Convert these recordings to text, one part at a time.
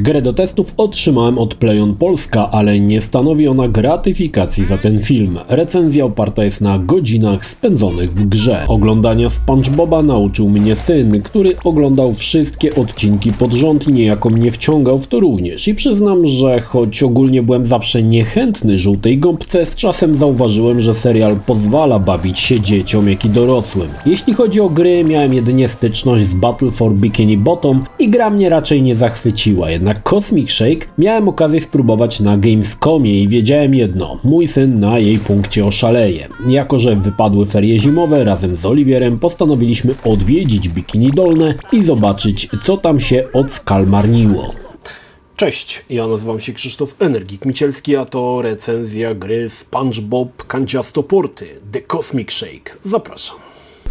Grę do testów otrzymałem od PlayOn Polska, ale nie stanowi ona gratyfikacji za ten film. Recenzja oparta jest na godzinach spędzonych w grze. Oglądania SpongeBoba nauczył mnie syn, który oglądał wszystkie odcinki pod rząd i niejako mnie wciągał w to również. I przyznam, że choć ogólnie byłem zawsze niechętny żółtej gąbce, z czasem zauważyłem, że serial pozwala bawić się dzieciom, jak i dorosłym. Jeśli chodzi o gry, miałem jedynie styczność z Battle for Bikini Bottom i gra mnie raczej nie zachwyciła, jednak Cosmic Shake miałem okazję spróbować na Gamescomie i wiedziałem jedno, mój syn na jej punkcie oszaleje. Jako że wypadły ferie zimowe, razem z Oliwierem postanowiliśmy odwiedzić Bikini Dolne i zobaczyć, co tam się odskalmarniło. Cześć, ja nazywam się Krzysztof Energik Micielski, a to recenzja gry SpongeBob Kanciastoporty The Cosmic Shake. Zapraszam.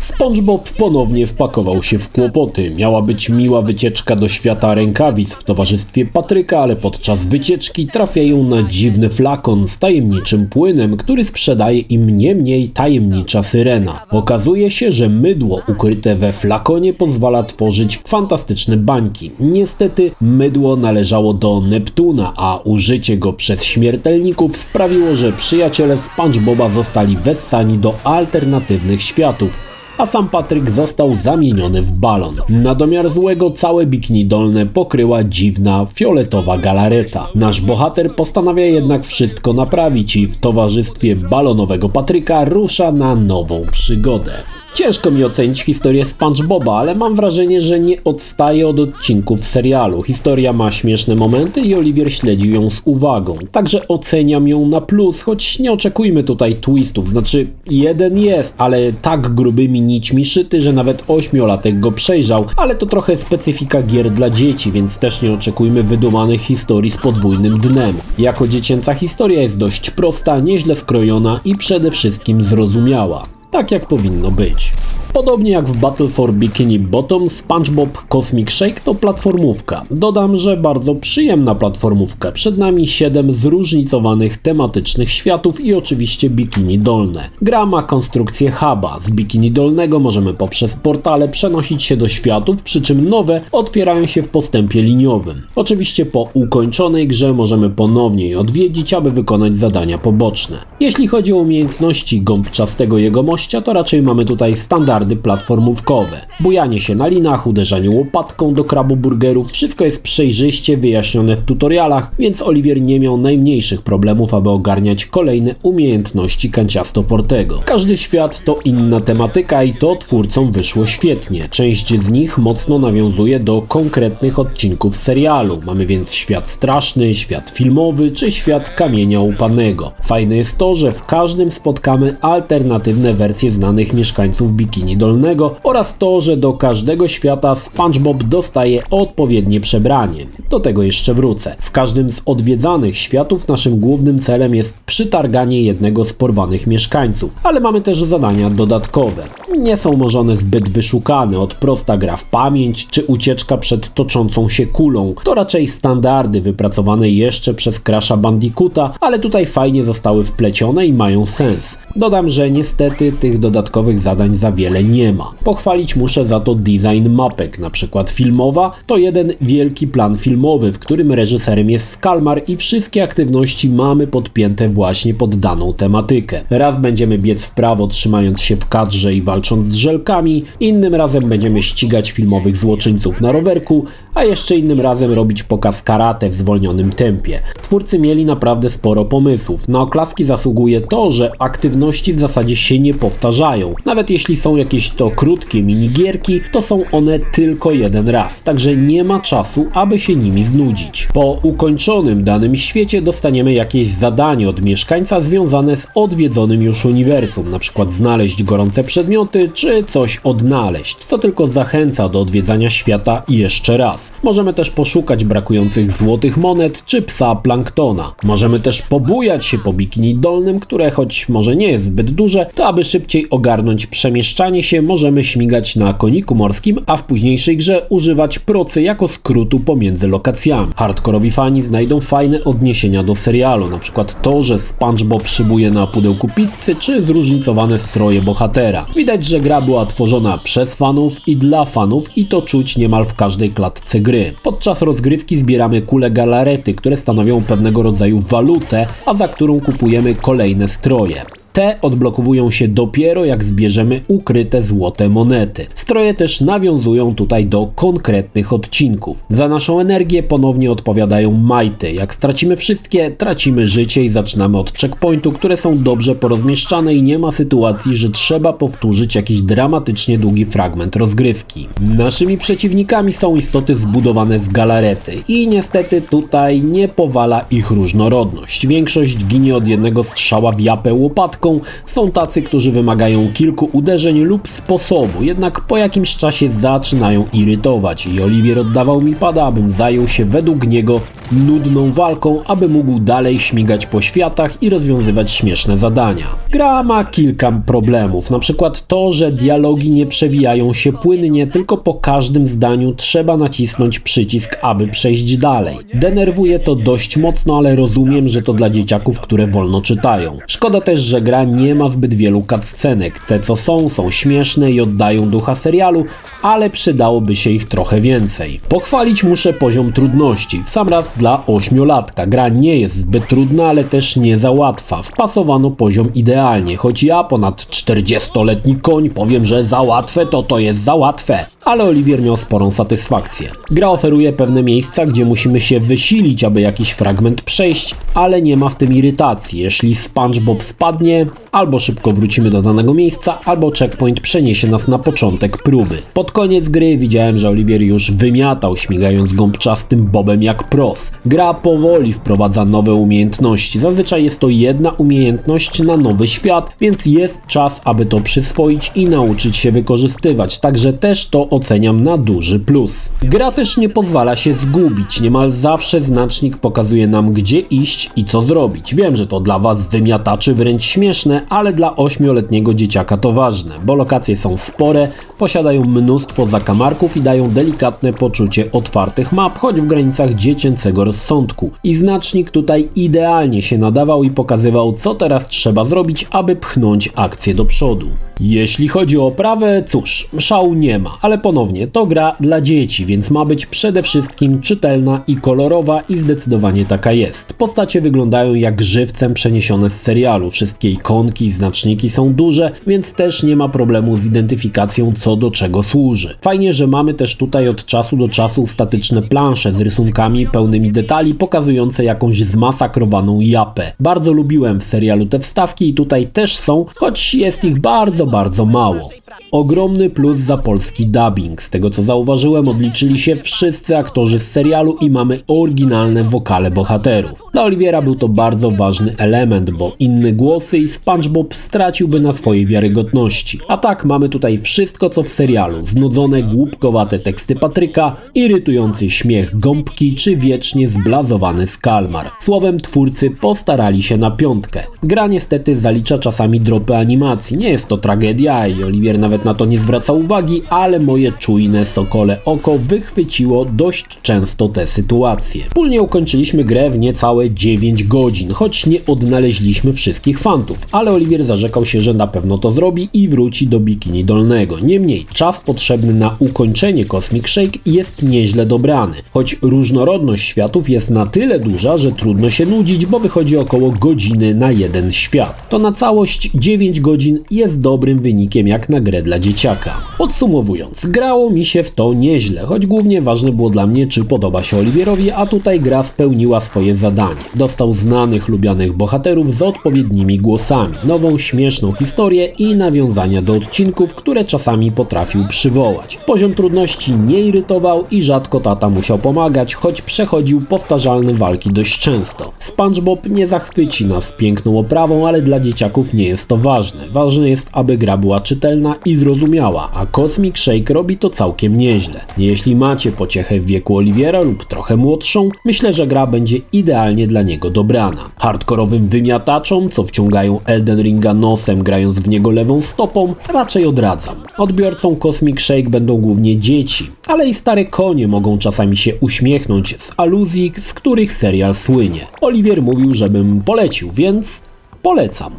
SpongeBob ponownie wpakował się w kłopoty. Miała być miła wycieczka do świata rękawic w towarzystwie Patryka, ale podczas wycieczki trafiają na dziwny flakon z tajemniczym płynem, który sprzedaje im nie mniej tajemnicza syrena. Okazuje się, że mydło ukryte we flakonie pozwala tworzyć fantastyczne bańki. Niestety mydło należało do Neptuna, a użycie go przez śmiertelników sprawiło, że przyjaciele SpongeBoba zostali wessani do alternatywnych światów, a sam Patryk został zamieniony w balon. Na domiar złego całe Bikini Dolne pokryła dziwna, fioletowa galareta. Nasz bohater postanawia jednak wszystko naprawić i w towarzystwie balonowego Patryka rusza na nową przygodę. Ciężko mi ocenić historię SpongeBoba, ale mam wrażenie, że nie odstaje od odcinków serialu. Historia ma śmieszne momenty i Oliwier śledził ją z uwagą. Także oceniam ją na plus, choć nie oczekujmy tutaj twistów. Znaczy, jeden jest, ale tak grubymi nićmi szyty, że nawet 8-latek go przejrzał, ale to trochę specyfika gier dla dzieci, więc też nie oczekujmy wydumanych historii z podwójnym dnem. Jako dziecięca historia jest dość prosta, nieźle skrojona i przede wszystkim zrozumiała. Tak jak powinno być. Podobnie jak w Battle for Bikini Bottom, SpongeBob Cosmic Shake to platformówka. Dodam, że bardzo przyjemna platformówka. Przed nami 7 zróżnicowanych tematycznych światów i oczywiście Bikini Dolne. Gra ma konstrukcję huba. Z Bikini Dolnego możemy poprzez portale przenosić się do światów, przy czym nowe otwierają się w postępie liniowym. Oczywiście po ukończonej grze możemy ponownie je odwiedzić, aby wykonać zadania poboczne. Jeśli chodzi o umiejętności gąbczastego jegomościa, to raczej mamy tutaj standardy platformówkowe. Bujanie się na linach, uderzanie łopatką do kraboburgerów, wszystko jest przejrzyście wyjaśnione w tutorialach, więc Oliwier nie miał najmniejszych problemów, aby ogarniać kolejne umiejętności Kanciastoportego. Każdy świat to inna tematyka i to twórcom wyszło świetnie. Część z nich mocno nawiązuje do konkretnych odcinków serialu. Mamy więc świat straszny, świat filmowy czy świat kamienia łupanego. Fajne jest to, że w każdym spotkamy alternatywne wersje znanych mieszkańców Bikini Dolnego oraz to, że do każdego świata SpongeBob dostaje odpowiednie przebranie. Do tego jeszcze wrócę. W każdym z odwiedzanych światów naszym głównym celem jest przytarganie jednego z porwanych mieszkańców, ale mamy też zadania dodatkowe. Nie są może one zbyt wyszukane, od prosta gra w pamięć czy ucieczka przed toczącą się kulą. To raczej standardy wypracowane jeszcze przez Crasha Bandicoota, ale tutaj fajnie zostały wplecione i mają sens. Dodam, że niestety tych dodatkowych zadań za wiele nie ma. Pochwalić muszę za to design mapek, na przykład filmowa to jeden wielki plan filmowy, w którym reżyserem jest Skalmar i wszystkie aktywności mamy podpięte właśnie pod daną tematykę. Raz będziemy biec w prawo, trzymając się w kadrze i walcząc z żelkami, innym razem będziemy ścigać filmowych złoczyńców na rowerku, a jeszcze innym razem robić pokaz karate w zwolnionym tempie. Twórcy mieli naprawdę sporo pomysłów. Na oklaski zasługuje to, że aktywności w zasadzie się nie powtarzają. Nawet jeśli są jakieś to krótkie minigierki, to są one tylko jeden raz, także nie ma czasu, aby się nimi znudzić. Po ukończonym danym świecie dostaniemy jakieś zadanie od mieszkańca związane z odwiedzonym już uniwersum, na przykład znaleźć gorące przedmioty, czy coś odnaleźć, co tylko zachęca do odwiedzania świata jeszcze raz. Możemy też poszukać brakujących złotych monet, czy psa Planktona. Możemy też pobujać się po Bikini Dolnym, które choć może nie jest zbyt duże, to aby szybciej ogarnąć przemieszczanie poruszanie się możemy śmigać na koniku morskim, a w późniejszej grze używać procy jako skrótu pomiędzy lokacjami. Hardkorowi fani znajdą fajne odniesienia do serialu, na przykład to, że SpongeBob szybuje na pudełku pizzy, czy zróżnicowane stroje bohatera. Widać, że gra była tworzona przez fanów i dla fanów i to czuć niemal w każdej klatce gry. Podczas rozgrywki zbieramy kule galarety, które stanowią pewnego rodzaju walutę, a za którą kupujemy kolejne stroje. Te odblokowują się dopiero jak zbierzemy ukryte złote monety. Stroje też nawiązują tutaj do konkretnych odcinków. Za naszą energię ponownie odpowiadają majty. Jak stracimy wszystkie, tracimy życie i zaczynamy od checkpointu, które są dobrze porozmieszczane i nie ma sytuacji, że trzeba powtórzyć jakiś dramatycznie długi fragment rozgrywki. Naszymi przeciwnikami są istoty zbudowane z galarety i niestety tutaj nie powala ich różnorodność. Większość ginie od jednego strzała w japę łopatką. Są tacy, którzy wymagają kilku uderzeń lub sposobu, jednak po jakimś czasie zaczynają irytować i Oliwier oddawał mi pada, abym zajął się według niego nudną walką, aby mógł dalej śmigać po światach i rozwiązywać śmieszne zadania. Gra ma kilka problemów, na przykład to, że dialogi nie przewijają się płynnie, tylko po każdym zdaniu trzeba nacisnąć przycisk, aby przejść dalej. Denerwuje to dość mocno, ale rozumiem, że to dla dzieciaków, które wolno czytają. Szkoda też, że gra nie ma zbyt wielu cutscenek. Te co są śmieszne i oddają ducha serialu, ale przydałoby się ich trochę więcej. Pochwalić muszę poziom trudności. W sam raz dla 8-latka. Gra nie jest zbyt trudna, ale też nie za łatwa. Wpasowano poziom idealnie, choć ja, ponad 40-letni koń, powiem, że za łatwe to jest za łatwe. Ale Oliwier miał sporą satysfakcję. Gra oferuje pewne miejsca, gdzie musimy się wysilić, aby jakiś fragment przejść, ale nie ma w tym irytacji. Jeśli SpongeBob spadnie, albo szybko wrócimy do danego miejsca, albo checkpoint przeniesie nas na początek próby. Pod koniec gry widziałem, że Oliwier już wymiatał, śmigając gąbczastym bobem jak pros. Gra powoli wprowadza nowe umiejętności. Zazwyczaj jest to jedna umiejętność na nowy świat, więc jest czas, aby to przyswoić i nauczyć się wykorzystywać. Także też to oceniam na duży plus. Gra też nie pozwala się zgubić. Niemal zawsze znacznik pokazuje nam, gdzie iść i co zrobić. Wiem, że to dla was wymiataczy wręcz śmieszne, ale dla 8-letniego dzieciaka to ważne, bo lokacje są spore, posiadają mnóstwo zakamarków i dają delikatne poczucie otwartych map, choć w granicach dziecięcego rozsądku. I znacznik tutaj idealnie się nadawał i pokazywał, co teraz trzeba zrobić, aby pchnąć akcję do przodu. Jeśli chodzi o oprawę, cóż, szału nie ma, ale ponownie, to gra dla dzieci, więc ma być przede wszystkim czytelna i kolorowa i zdecydowanie taka jest. Postacie wyglądają jak żywcem przeniesione z serialu, wszystkie ikonki i znaczniki są duże, więc też nie ma problemu z identyfikacją, co do czego służy. Fajnie, że mamy też tutaj od czasu do czasu statyczne plansze z rysunkami pełnymi detali, pokazujące jakąś zmasakrowaną japę. Bardzo lubiłem w serialu te wstawki i tutaj też są, choć jest ich bardzo mało. Ogromny plus za polski dubbing. Z tego co zauważyłem, odliczyli się wszyscy aktorzy z serialu i mamy oryginalne wokale bohaterów. Dla Oliwiera był to bardzo ważny element, bo inne głosy i SpongeBob straciłby na swojej wiarygodności. A tak mamy tutaj wszystko co w serialu. Znudzone, głupkowate teksty Patryka, irytujący śmiech Gąbki czy wiecznie zblazowany Skalmar. Słowem, twórcy postarali się na piątkę. Gra niestety zalicza czasami dropy animacji. Nie jest to tragedia i Oliwier nawet na to nie zwraca uwagi, ale moje czujne sokole oko wychwyciło dość często te sytuacje. Wspólnie ukończyliśmy grę w niecałe 9 godzin, choć nie odnaleźliśmy wszystkich fantów, ale Oliwier zarzekał się, że na pewno to zrobi i wróci do Bikini Dolnego. Niemniej czas potrzebny na ukończenie Cosmic Shake jest nieźle dobrany, choć różnorodność światów jest na tyle duża, że trudno się nudzić, bo wychodzi około godziny na jeden świat. To na całość 9 godzin jest dobrym wynikiem jak na grę dla dzieciaka. Podsumowując, grało mi się w to nieźle, choć głównie ważne było dla mnie, czy podoba się Oliwierowi, a tutaj gra spełniła swoje zadanie. Dostał znanych, lubianych bohaterów z odpowiednimi głosami, nową, śmieszną historię i nawiązania do odcinków, które czasami potrafił przywołać. Poziom trudności nie irytował i rzadko tata musiał pomagać, choć przechodził powtarzalne walki dość często. SpongeBob nie zachwyci nas piękną oprawą, ale dla dzieciaków nie jest to ważne. Ważne jest, aby aby gra była czytelna i zrozumiała, a Cosmic Shake robi to całkiem nieźle. Jeśli macie pociechę w wieku Oliwiera lub trochę młodszą, myślę, że gra będzie idealnie dla niego dobrana. Hardkorowym wymiataczom, co wciągają Elden Ringa nosem, grając w niego lewą stopą, raczej odradzam. Odbiorcą Cosmic Shake będą głównie dzieci, ale i stare konie mogą czasami się uśmiechnąć z aluzji, z których serial słynie. Oliwier mówił, żebym polecił, więc polecam.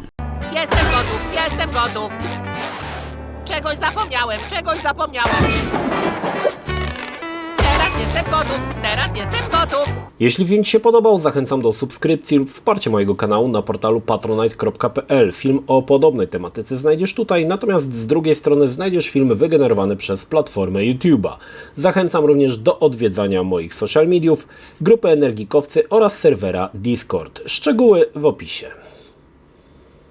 Jestem gotów! Czegoś zapomniałem! Teraz jestem gotów! Jeśli film Ci się podobał, zachęcam do subskrypcji lub wsparcia mojego kanału na portalu patronite.pl. Film o podobnej tematyce znajdziesz tutaj, natomiast z drugiej strony znajdziesz filmy wygenerowane przez platformę YouTube'a. Zachęcam również do odwiedzania moich social mediów, grupy Energikowcy oraz serwera Discord. Szczegóły w opisie.